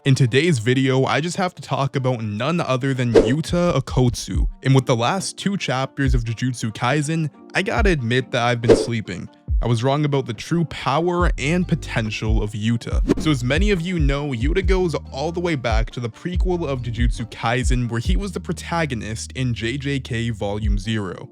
In today's video, I just have to talk about none other than Yuta Okkotsu, and with the last 2 chapters of Jujutsu Kaisen, I gotta admit that I've been sleeping. I was wrong about the true power and potential of Yuta. So as many of you know, Yuta goes all the way back to the prequel of Jujutsu Kaisen where he was the protagonist in JJK Volume 0.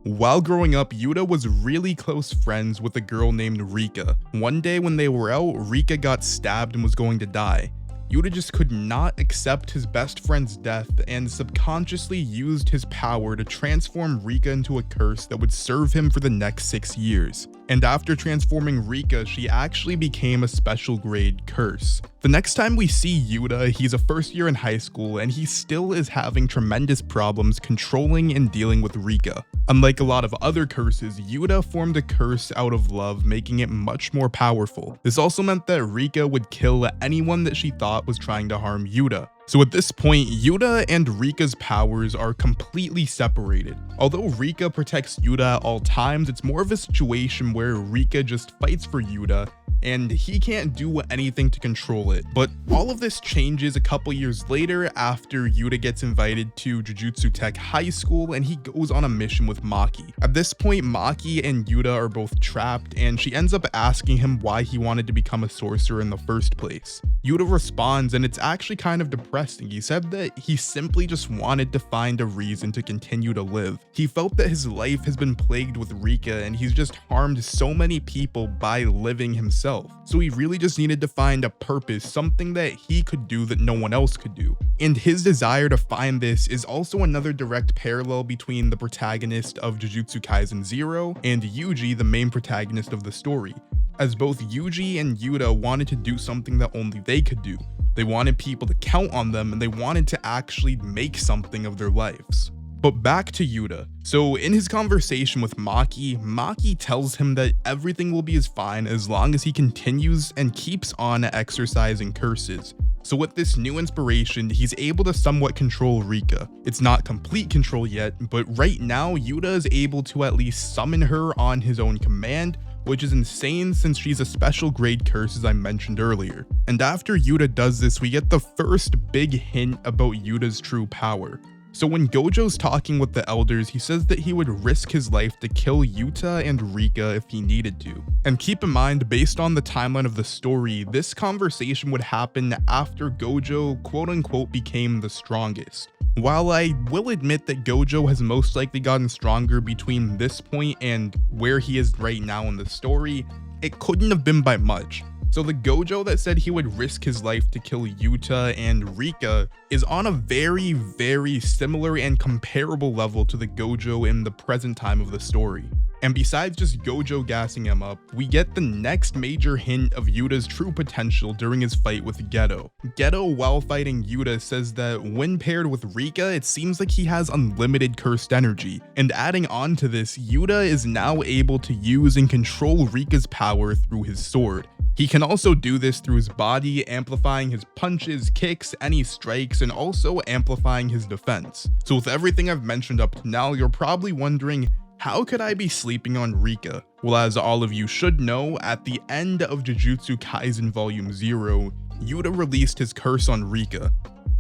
While growing up, Yuta was really close friends with a girl named Rika. One day when they were out, Rika got stabbed and was going to die. Yuta just could not accept his best friend's death and subconsciously used his power to transform Rika into a curse that would serve him for the next 6 years. And after transforming Rika, she actually became a special grade curse. The next time we see Yuta, he's a first year in high school and he still is having tremendous problems controlling and dealing with Rika. Unlike a lot of other curses, Yuta formed a curse out of love, making it much more powerful. This also meant that Rika would kill anyone that she thought was trying to harm Yuta. So at this point, Yuta and Rika's powers are completely separated. Although Rika protects Yuta at all times, it's more of a situation where Rika just fights for Yuta and he can't do anything to control it. But all of this changes a couple years later after Yuta gets invited to Jujutsu Tech High School and he goes on a mission with Maki. At this point, Maki and Yuta are both trapped and she ends up asking him why he wanted to become a sorcerer in the first place. Yuta responds and it's actually kind of depressing. He said that he simply just wanted to find a reason to continue to live. He felt that his life has been plagued with Rika and he's just harmed so many people by living himself. So he really just needed to find a purpose, something that he could do that no one else could do. And his desire to find this is also another direct parallel between the protagonist of Jujutsu Kaisen 0 and Yuji, the main protagonist of the story, as both Yuji and Yuta wanted to do something that only they could do. They wanted people to count on them and they wanted to actually make something of their lives. But back to Yuta. So in his conversation with Maki, Maki tells him that everything will be fine as long as he continues and keeps on exercising curses. So with this new inspiration, he's able to somewhat control Rika. It's not complete control yet, but right now Yuta is able to at least summon her on his own command, which is insane since she's a special grade curse as I mentioned earlier. And after Yuta does this, we get the first big hint about Yuta's true power. So when Gojo's talking with the elders, he says that he would risk his life to kill Yuta and Rika if he needed to. And keep in mind, based on the timeline of the story, this conversation would happen after Gojo quote-unquote became the strongest. While I will admit that Gojo has most likely gotten stronger between this point and where he is right now in the story, it couldn't have been by much. So the Gojo that said he would risk his life to kill Yuta and Rika is on a very, very similar and comparable level to the Gojo in the present time of the story. And besides just Gojo gassing him up, we get the next major hint of Yuta's true potential during his fight with Geto. Geto, while fighting Yuta, says that when paired with Rika, it seems like he has unlimited cursed energy. And adding on to this, Yuta is now able to use and control Rika's power through his sword. He can also do this through his body, amplifying his punches, kicks, any strikes, and also amplifying his defense. So with everything I've mentioned up to now, you're probably wondering, how could I be sleeping on Rika? Well, as all of you should know, at the end of Jujutsu Kaisen Volume 0, Yuta released his curse on Rika.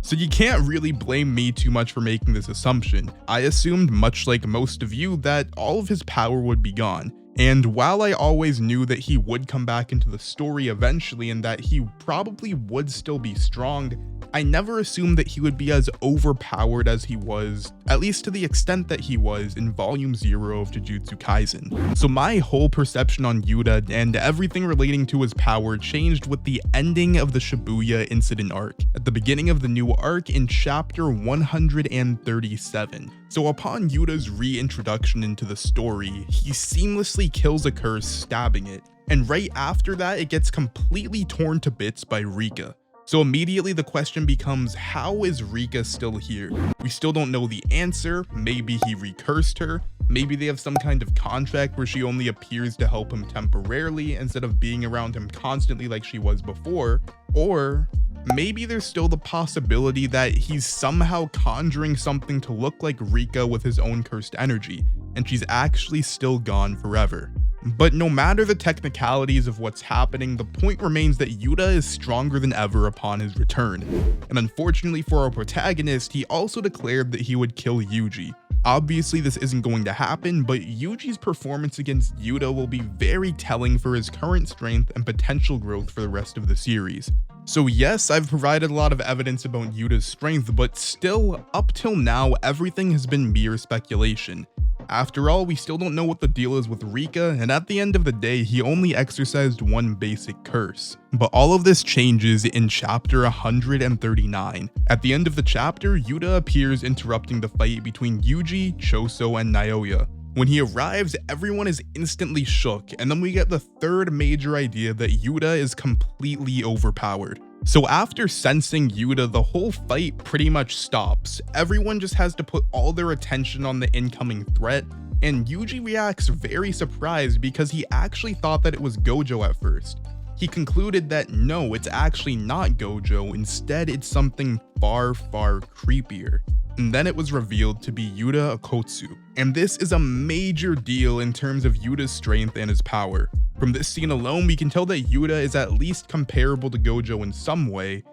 So you can't really blame me too much for making this assumption. I assumed, much like most of you, that all of his power would be gone. And while I always knew that he would come back into the story eventually and that he probably would still be strong, I never assumed that he would be as overpowered as he was, at least to the extent that he was in Volume 0 of Jujutsu Kaisen. So my whole perception on Yuta and everything relating to his power changed with the ending of the Shibuya incident arc, at the beginning of the new arc in chapter 137. So upon Yuta's reintroduction into the story, he seamlessly kills a curse, stabbing it. And right after that, it gets completely torn to bits by Rika. So immediately the question becomes, how is Rika still here? We still don't know the answer. Maybe he recursed her. Maybe they have some kind of contract where she only appears to help him temporarily instead of being around him constantly like she was before. Or maybe there's still the possibility that he's somehow conjuring something to look like Rika with his own cursed energy, and she's actually still gone forever. But no matter the technicalities of what's happening, the point remains that Yuta is stronger than ever upon his return. And unfortunately for our protagonist, he also declared that he would kill Yuji. Obviously this isn't going to happen, but Yuji's performance against Yuta will be very telling for his current strength and potential growth for the rest of the series. So yes, I've provided a lot of evidence about Yuta's strength, but still, up till now, everything has been mere speculation. After all, we still don't know what the deal is with Rika, and at the end of the day, he only exercised one basic curse. But all of this changes in chapter 139. At the end of the chapter, Yuta appears interrupting the fight between Yuji, Choso, and Naoya. When he arrives, everyone is instantly shook, and then we get the third major idea that Yuta is completely overpowered. So after sensing Yuta, the whole fight pretty much stops. Everyone just has to put all their attention on the incoming threat, and Yuji reacts very surprised because he actually thought that it was Gojo at first. He concluded that no, it's actually not Gojo, instead it's something far creepier. And then it was revealed to be Yuta Okkotsu. And this is a major deal in terms of Yuta's strength and his power. From this scene alone, we can tell that Yuta is at least comparable to Gojo in some way.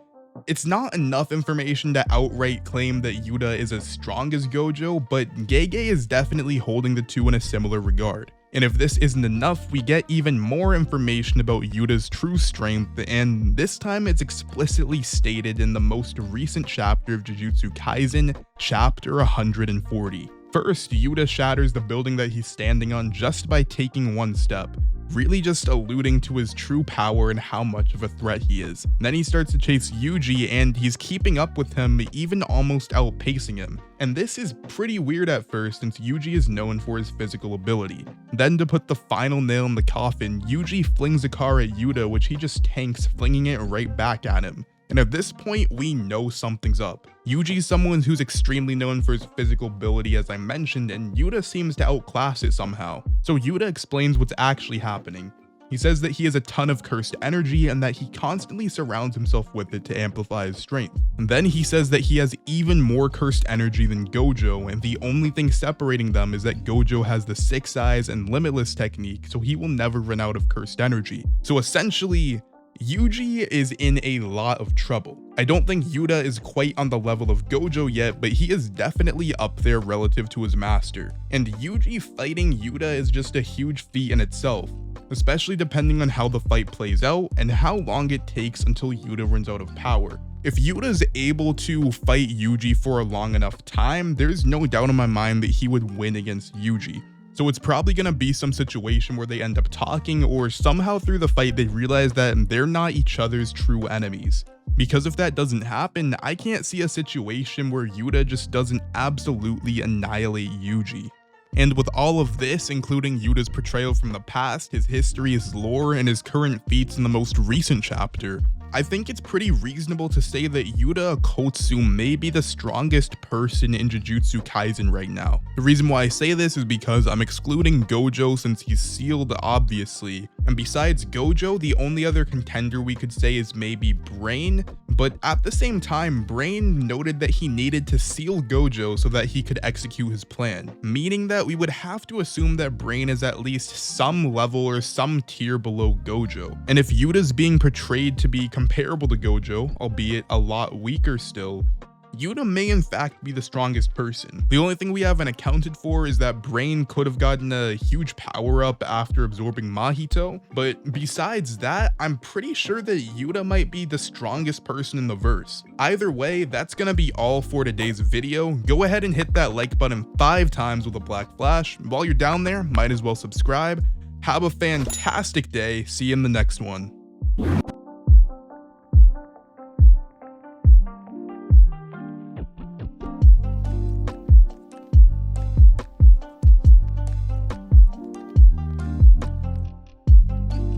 It's not enough information to outright claim that Yuta is as strong as Gojo, but Gege is definitely holding the two in a similar regard. And if this isn't enough, we get even more information about Yuta's true strength, and this time it's explicitly stated in the most recent chapter of Jujutsu Kaisen, chapter 140. First, Yuta shatters the building that he's standing on just by taking one step, really just alluding to his true power and how much of a threat he is. Then he starts to chase Yuji, and he's keeping up with him, even almost outpacing him. And this is pretty weird at first since Yuji is known for his physical ability. Then to put the final nail in the coffin, Yuji flings a car at Yuta, which he just tanks, flinging it right back at him. And at this point, we know something's up. Yuji is someone who's extremely known for his physical ability, as I mentioned, and Yuta seems to outclass it somehow. So Yuta explains what's actually happening. He says that he has a ton of cursed energy and that he constantly surrounds himself with it to amplify his strength. And then he says that he has even more cursed energy than Gojo, and the only thing separating them is that Gojo has the 6 eyes and limitless technique, so he will never run out of cursed energy. So essentially, Yuji is in a lot of trouble. I don't think Yuta is quite on the level of Gojo yet, but he is definitely up there relative to his master. And Yuji fighting Yuta is just a huge feat in itself, especially depending on how the fight plays out and how long it takes until Yuta runs out of power. If Yuta is able to fight Yuji for a long enough time, there's no doubt in my mind that he would win against Yuji. So it's probably going to be some situation where they end up talking, or somehow through the fight they realize that they're not each other's true enemies. Because if that doesn't happen, I can't see a situation where Yuta just doesn't absolutely annihilate Yuji. And with all of this, including Yuta's portrayal from the past, his history, his lore, and his current feats in the most recent chapter, I think it's pretty reasonable to say that Yuta Okkotsu may be the strongest person in Jujutsu Kaisen right now. The reason why I say this is because I'm excluding Gojo since he's sealed, obviously, and besides Gojo, the only other contender we could say is maybe Brain, but at the same time, Brain noted that he needed to seal Gojo so that he could execute his plan, meaning that we would have to assume that Brain is at least some level or some tier below Gojo. And if Yuta's being portrayed to be comparable to Gojo, albeit a lot weaker still, Yuta may in fact be the strongest person. The only thing we haven't accounted for is that Brain could have gotten a huge power up after absorbing Mahito, but besides that, I'm pretty sure that Yuta might be the strongest person in the verse. Either way, that's gonna be all for today's video. Go ahead and hit that like button 5 times with a black flash. While you're down there, might as well subscribe. Have a fantastic day. See you in the next one.